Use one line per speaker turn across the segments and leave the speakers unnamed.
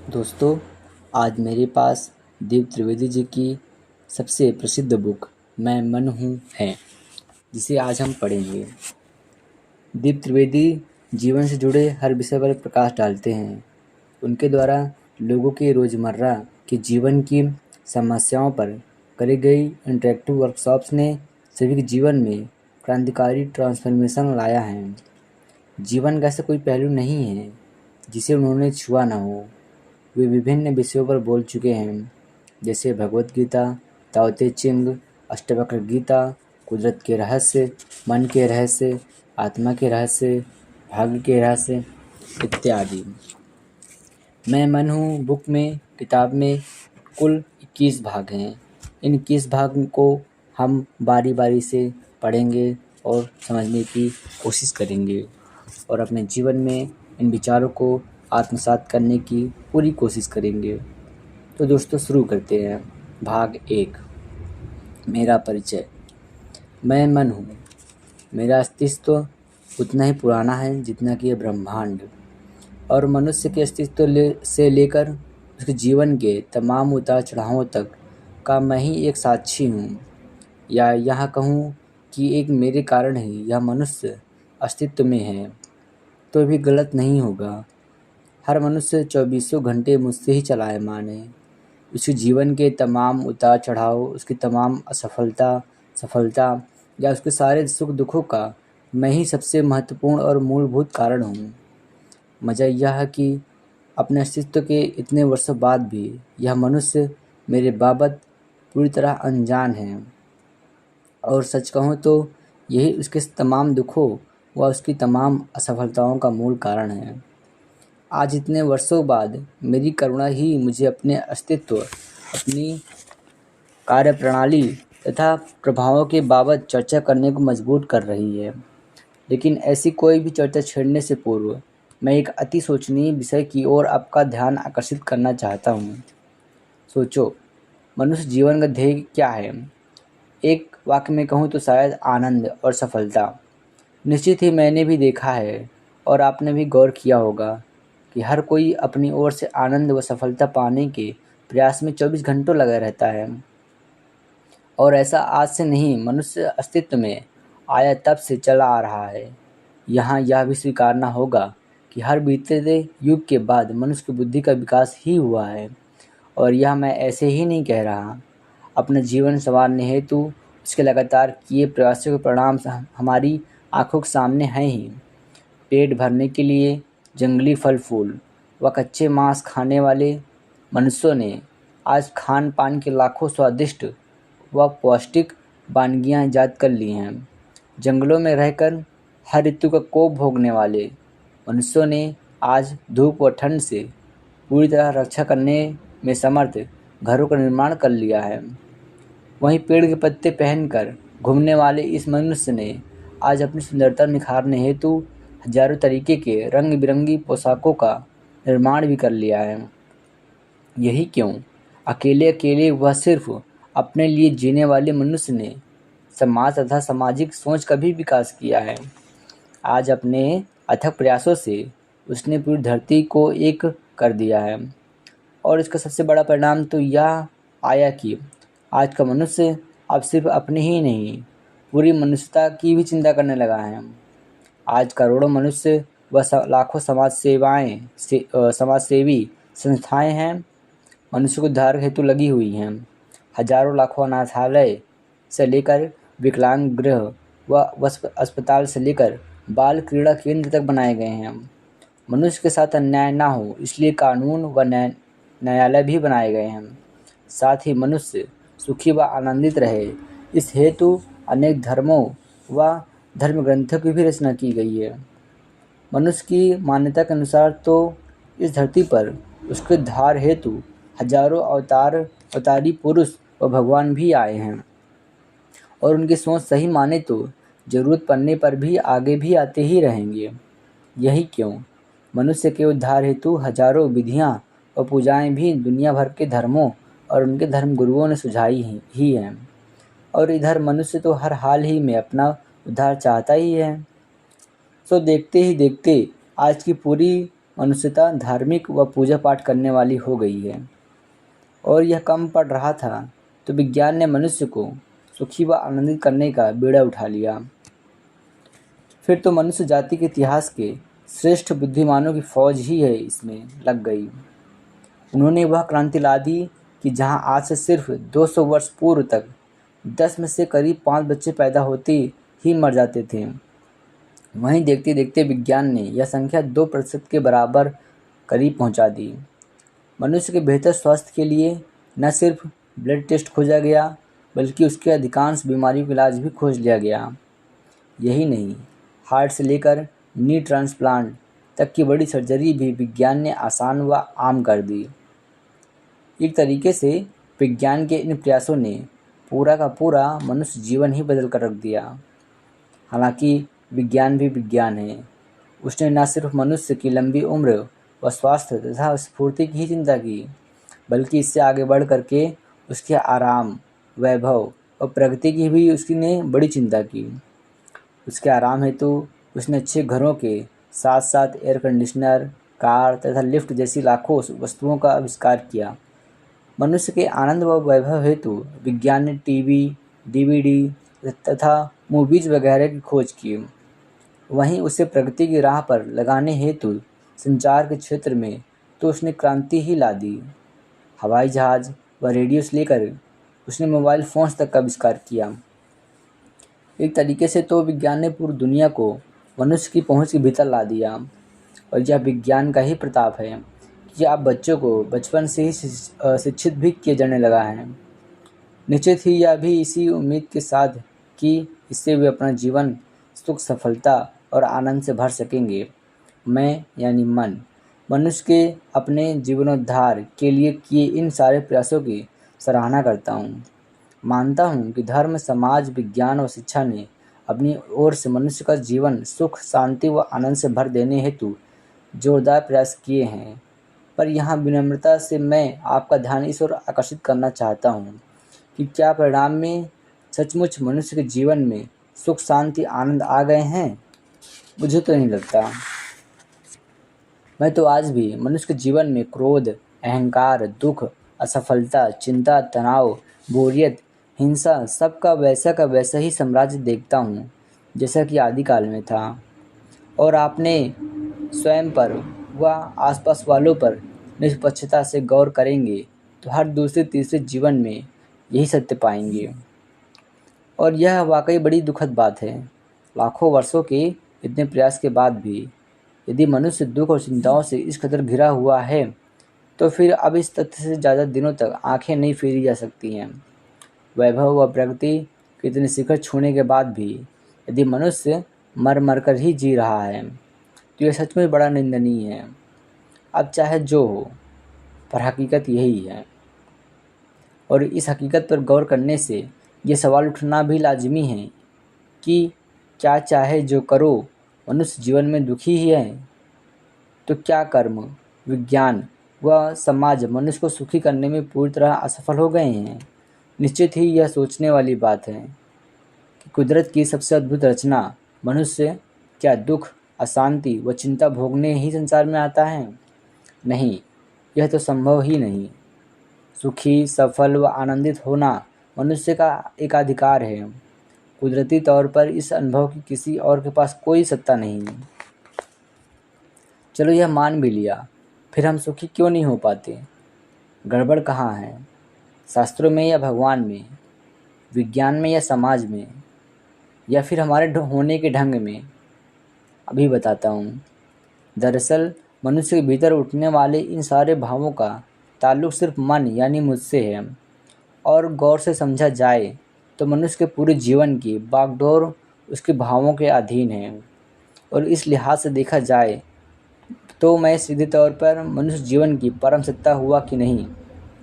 दोस्तों, आज मेरे पास दीप त्रिवेदी जी की सबसे प्रसिद्ध बुक मैं मन हूँ है, जिसे आज हम पढ़ेंगे। दीप त्रिवेदी जीवन से जुड़े हर विषय पर प्रकाश डालते हैं। उनके द्वारा लोगों के रोज़मर्रा के जीवन की समस्याओं पर करी गई इंटरेक्टिव वर्कशॉप्स ने सभी के जीवन में क्रांतिकारी ट्रांसफॉर्मेशन लाया है। जीवन का ऐसा कोई पहलू नहीं है जिसे उन्होंने छुआ ना हो। वे विभिन्न विषयों पर बोल चुके हैं, जैसे भगवद गीता, ताओ ते चिंग, अष्टवक्र गीता, कुदरत के रहस्य, मन के रहस्य, आत्मा के रहस्य, भाग्य के रहस्य इत्यादि। मैं मन हूँ किताब में कुल 21 भाग हैं। इन 21 भाग को हम बारी बारी से पढ़ेंगे और समझने की कोशिश करेंगे और अपने जीवन में इन विचारों को आत्मसात करने की पूरी कोशिश करेंगे। तो दोस्तों, शुरू करते हैं। भाग 1, मेरा परिचय। मैं मन हूँ। मेरा अस्तित्व उतना ही पुराना है जितना कि यह ब्रह्मांड, और मनुष्य के अस्तित्व से लेकर उसके जीवन के तमाम उतार चढ़ावों तक का मैं ही एक साक्षी हूँ, या यहाँ कहूँ कि एक मेरे कारण ही यह मनुष्य अस्तित्व में है, तो भी गलत नहीं होगा। हर मनुष्य 24 घंटे मुझसे ही चलायमान है। उसके जीवन के तमाम उतार चढ़ाव, उसकी तमाम सफलता या उसके सारे सुख दुखों का मैं ही सबसे महत्वपूर्ण और मूलभूत कारण हूँ। मज़ा यह है कि अपने अस्तित्व के इतने वर्षों बाद भी यह मनुष्य मेरे बाबत पूरी तरह अनजान है, और सच कहूँ तो यही उसके तमाम दुखों व उसकी तमाम असफलताओं का मूल कारण है। आज इतने वर्षों बाद मेरी करुणा ही मुझे अपने अस्तित्व, अपनी कार्यप्रणाली तथा प्रभावों के बाबत चर्चा करने को मजबूर कर रही है। लेकिन ऐसी कोई भी चर्चा छेड़ने से पूर्व मैं एक अति शोचनीय विषय की ओर आपका ध्यान आकर्षित करना चाहता हूँ। सोचो, मनुष्य जीवन का ध्येय क्या है? एक वाक्य में कहूँ तो शायद आनंद और सफलता। निश्चित ही मैंने भी देखा है और आपने भी गौर किया होगा कि हर कोई अपनी ओर से आनंद व सफलता पाने के प्रयास में 24 घंटों लगा रहता है। और ऐसा आज से नहीं, मनुष्य अस्तित्व में आया तब से चला आ रहा है। यहाँ यह भी स्वीकारना होगा कि हर बीते युग के बाद मनुष्य की बुद्धि का विकास ही हुआ है, और यह मैं ऐसे ही नहीं कह रहा। अपना जीवन संवारने हेतु उसके लगातार किए प्रयासों के परिणाम हमारी आंखों के सामने हैं ही। पेट भरने के लिए जंगली फल फूल व कच्चे मांस खाने वाले मनुष्यों ने आज खान पान के लाखों स्वादिष्ट व पौष्टिक वानगियाँ ईजाद कर ली हैं। जंगलों में रहकर हर ऋतु का कोप भोगने वाले मनुष्यों ने आज धूप व ठंड से पूरी तरह रक्षा करने में समर्थ घरों का निर्माण कर लिया है। वहीं पेड़ के पत्ते पहनकर घूमने वाले इस मनुष्य ने आज अपनी सुंदरता निखारने हेतु हजारों तरीके के रंग बिरंगी पोशाकों का निर्माण भी कर लिया है। यही क्यों अकेले अकेले वह सिर्फ अपने लिए जीने वाले मनुष्य ने समाज तथा सामाजिक सोच का भी विकास किया है। आज अपने अथक प्रयासों से उसने पूरी धरती को एक कर दिया है, और इसका सबसे बड़ा परिणाम तो यह आया कि आज का मनुष्य अब सिर्फ अपने ही नहीं, पूरी मनुष्यता की भी चिंता करने लगा है। आज करोड़ों मनुष्य व लाखों समाज सेवी संस्थाएं हैं मनुष्य को उद्धार हेतु लगी हुई हैं। हजारों लाखों अनाथालय से लेकर विकलांग गृह व अस्पताल से लेकर बाल क्रीड़ा केंद्र तक बनाए गए हैं। मनुष्य के साथ अन्याय ना हो इसलिए कानून व न्यायालय भी बनाए गए हैं। साथ ही मनुष्य सुखी व आनंदित रहे, इस हेतु अनेक धर्मों व धर्म ग्रंथों की भी रचना की गई है। मनुष्य की मान्यता के अनुसार तो इस धरती पर उसके उद्धार हेतु हजारों अवतारी पुरुष व भगवान भी आए हैं, और उनकी सोच सही माने तो जरूरत पड़ने पर भी आगे भी आते ही रहेंगे। यही क्यों मनुष्य के उद्धार हेतु हजारों विधियाँ व पूजाएं भी दुनिया भर के धर्मों और उनके धर्म गुरुओं ने सुझाई ही हैं। और इधर मनुष्य तो हर हाल ही में अपना उद्धार चाहता ही है। सो देखते ही देखते आज की पूरी मनुष्यता धार्मिक व पूजा पाठ करने वाली हो गई है और यह कम पड़ रहा था तो विज्ञान ने मनुष्य को सुखी व आनंदित करने का बीड़ा उठा लिया। फिर तो मनुष्य जाति के इतिहास के श्रेष्ठ बुद्धिमानों की फौज ही है इसमें लग गई। उन्होंने वह क्रांति ला दी कि जहां आज से सिर्फ 200 वर्ष पूर्व तक 10 में से करीब 5 बच्चे पैदा होते ही मर जाते थे, वहीं देखते देखते विज्ञान ने यह संख्या 2% के बराबर करीब पहुंचा दी। मनुष्य के बेहतर स्वास्थ्य के लिए न सिर्फ ब्लड टेस्ट खोजा गया बल्कि उसके अधिकांश बीमारियों का इलाज भी खोज लिया गया। यही नहीं, हार्ट से लेकर नी ट्रांसप्लांट तक की बड़ी सर्जरी भी विज्ञान ने आसान व आम कर दी। एक तरीके से विज्ञान के इन प्रयासों ने पूरा का पूरा मनुष्य जीवन ही बदल कर रख दिया। हालांकि विज्ञान भी विज्ञान है, उसने न सिर्फ मनुष्य की लंबी उम्र व स्वास्थ्य तथा स्फूर्ति की ही चिंता की, बल्कि इससे आगे बढ़ करके उसके आराम, वैभव और प्रगति की भी उसकी ने बड़ी चिंता की। उसके आराम हेतु उसने अच्छे घरों के साथ साथ एयर कंडीशनर, कार तथा लिफ्ट जैसी लाखों वस्तुओं का आविष्कार किया। मनुष्य के आनंद व वैभव हेतु विज्ञान ने टीवी, डीवीडी तथा मूवीज वगैरह की खोज की। वहीं उसे प्रगति की राह पर लगाने हेतु संचार के क्षेत्र में तो उसने क्रांति ही ला दी। हवाई जहाज व रेडियो से लेकर उसने मोबाइल फ़ोन्स तक का आविष्कार किया। एक तरीके से तो विज्ञान ने पूरी दुनिया को मनुष्य की पहुंच के भीतर ला दिया और यह विज्ञान का ही प्रताप है कि आप बच्चों को बचपन से ही शिक्षित भी किए जाने लगा है। निश्चित ही यह भी इसी उम्मीद के साथ कि इससे वे अपना जीवन सुख, सफलता और आनंद से भर सकेंगे। मैं यानी मनुष्य के अपने जीवनोद्धार के लिए किए इन सारे प्रयासों की सराहना करता हूँ। मानता हूँ कि धर्म, समाज, विज्ञान और शिक्षा ने अपनी ओर से मनुष्य का जीवन सुख, शांति व आनंद से भर देने हेतु जोरदार प्रयास किए हैं, पर यहाँ विनम्रता से मैं आपका ध्यान इस ओर आकर्षित करना चाहता हूँ कि क्या परिणाम में सचमुच मनुष्य के जीवन में सुख, शांति, आनंद आ गए हैं? मुझे तो नहीं लगता। मैं तो आज भी मनुष्य के जीवन में क्रोध, अहंकार, दुख, असफलता, चिंता, तनाव, बोरियत, हिंसा सबका वैसा का वैसा ही साम्राज्य देखता हूँ जैसा कि आदिकाल में था। और आपने स्वयं पर व आसपास वालों पर निष्पक्षता से गौर करेंगे तो हर दूसरे तीसरे जीवन में यही सत्य पाएंगे। और यह वाकई बड़ी दुखद बात है। लाखों वर्षों के इतने प्रयास के बाद भी यदि मनुष्य दुख और चिंताओं से इस कदर घिरा हुआ है तो फिर अब इस तथ्य से ज़्यादा दिनों तक आंखें नहीं फेरी जा सकती हैं। वैभव व प्रगति के इतने शिखर छूने के बाद भी यदि मनुष्य मर मर कर ही जी रहा है तो यह सचमुच बड़ा निंदनीय है। अब चाहे जो हो, पर हकीकत यही है। और इस हकीकत पर गौर करने से ये सवाल उठना भी लाजिमी है कि क्या चाहे जो करो मनुष्य जीवन में दुखी ही है, तो क्या कर्म, विज्ञान व समाज मनुष्य को सुखी करने में पूरी तरह असफल हो गए हैं? निश्चित ही यह सोचने वाली बात है कि कुदरत की सबसे अद्भुत रचना मनुष्य क्या दुख, अशांति व चिंता भोगने ही संसार में आता है? नहीं, यह तो संभव ही नहीं। सुखी, सफल व आनंदित होना मनुष्य का एक अधिकार है। कुदरती तौर पर इस अनुभव की किसी और के पास कोई सत्ता नहीं है। चलो यह मान भी लिया, फिर हम सुखी क्यों नहीं हो पाते? गड़बड़ कहाँ है? शास्त्रों में या भगवान में, विज्ञान में या समाज में, या फिर हमारे होने के ढंग में? अभी बताता हूँ। दरअसल मनुष्य के भीतर उठने वाले इन सारे भावों का ताल्लुक सिर्फ मन यानी मुझसे है। और गौर से समझा जाए तो मनुष्य के पूरे जीवन की बागडोर उसके भावों के अधीन है। और इस लिहाज से देखा जाए तो मैं सीधे तौर पर मनुष्य जीवन की परम सत्ता हुआ कि नहीं?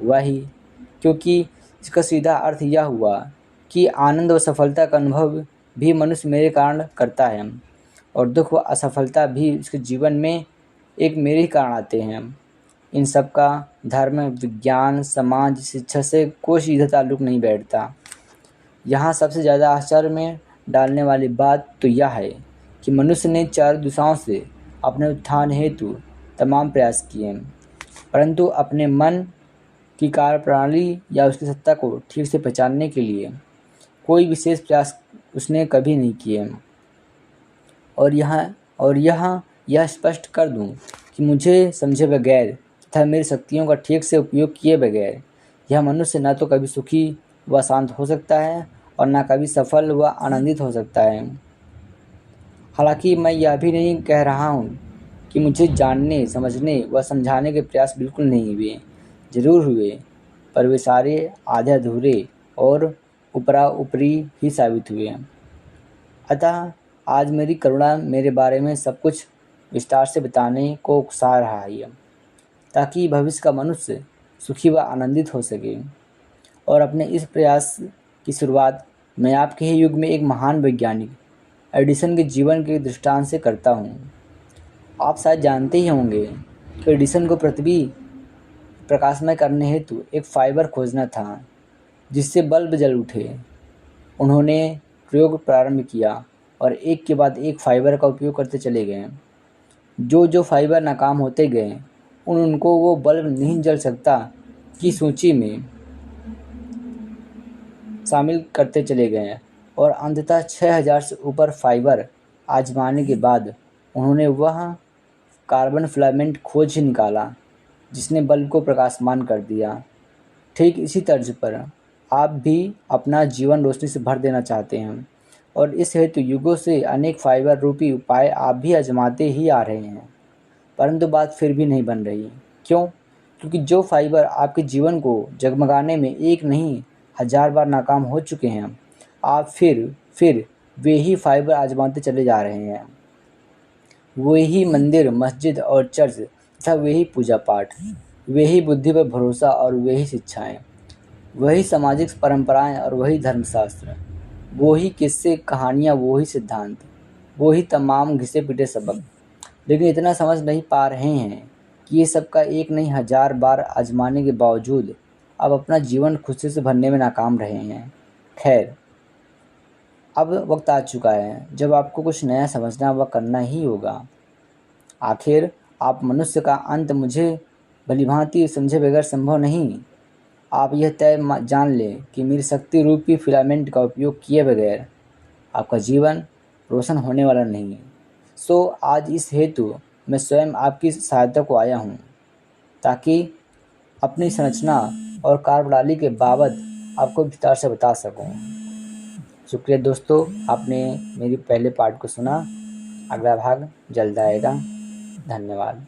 हुआ ही, क्योंकि इसका सीधा अर्थ यह हुआ कि आनंद व सफलता का अनुभव भी मनुष्य मेरे कारण करता है और दुख व असफलता भी उसके जीवन में एक मेरे ही कारण आते हैं। इन सब का धर्म, विज्ञान, समाज, शिक्षा से कोई सीधा ताल्लुक नहीं बैठता। यहाँ सबसे ज़्यादा आश्चर्य में डालने वाली बात तो यह है कि मनुष्य ने चार दिशाओं से अपने उत्थान हेतु तमाम प्रयास किए, परंतु अपने मन की कार्यप्रणाली या उसकी सत्ता को ठीक से पहचानने के लिए कोई विशेष प्रयास उसने कभी नहीं किए। और यहाँ यह स्पष्ट कर दूं कि मुझे समझे बगैर तथा मेरी शक्तियों का ठीक से उपयोग किए बगैर यह मनुष्य न तो कभी सुखी व शांत हो सकता है और न कभी सफल व आनंदित हो सकता है। हालांकि मैं यह भी नहीं कह रहा हूँ कि मुझे जानने, समझने व समझाने के प्रयास बिल्कुल नहीं हुए। ज़रूर हुए, पर वे सारे आधे अधूरे और ऊपरा ऊपरी ही साबित हुए। अतः आज मेरी करुणा मेरे बारे में सब कुछ विस्तार से बताने को उकसा रहा है, ताकि भविष्य का मनुष्य सुखी व आनंदित हो सके। और अपने इस प्रयास की शुरुआत मैं आपके ही युग में एक महान वैज्ञानिक एडिसन के जीवन के दृष्टांत से करता हूँ। आप शायद जानते ही होंगे कि एडिसन को पृथ्वी प्रकाशमय करने हेतु एक फाइबर खोजना था जिससे बल्ब जल उठे। उन्होंने प्रयोग प्रारंभ किया और एक के बाद एक फाइबर का उपयोग करते चले गए। जो जो फाइबर नाकाम होते गए उनको वो बल्ब नहीं जल सकता की सूची में शामिल करते चले गए और अंततः 6000 से ऊपर फाइबर आजमाने के बाद उन्होंने वह कार्बन फिलामेंट खोज ही निकाला जिसने बल्ब को प्रकाशमान कर दिया। ठीक इसी तर्ज पर आप भी अपना जीवन रोशनी से भर देना चाहते हैं और इस हेतु युगों से अनेक फाइबर रूपी उपाय आप भी आजमाते ही आ रहे हैं, परंतु बात फिर भी नहीं बन रही। क्यों? क्योंकि जो फाइबर आपके जीवन को जगमगाने में एक नहीं 1000 बार नाकाम हो चुके हैं, आप फिर वे ही फाइबर आजमाते चले जा रहे हैं। वही मंदिर, मस्जिद और चर्च तथा वही पूजा पाठ, वही बुद्धि पर भरोसा और वही शिक्षाएं, वही सामाजिक परंपराएं और वही धर्मशास्त्र, वही किस्से कहानियाँ, वही सिद्धांत, वही तमाम घिसे पिटे सबक। लेकिन इतना समझ नहीं पा रहे हैं कि ये सब का एक नहीं 1000 बार आजमाने के बावजूद आप अपना जीवन खुशी से भरने में नाकाम रहे हैं। खैर, अब वक्त आ चुका है जब आपको कुछ नया समझना व करना ही होगा। आखिर आप मनुष्य का अंत मुझे भलीभांति समझे बगैर संभव नहीं। आप यह तय जान लें कि मेरी शक्ति रूपी फिलामेंट का उपयोग किए बगैर आपका जीवन रोशन होने वाला नहीं। सो आज इस हेतु मैं स्वयं आपकी सहायता को आया हूँ, ताकि अपनी संरचना और कार्यप्रणाली के बाबत आपको विस्तार से बता सकूँ। शुक्रिया दोस्तों, आपने मेरी पहले पार्ट को सुना। अगला भाग जल्द आएगा। धन्यवाद।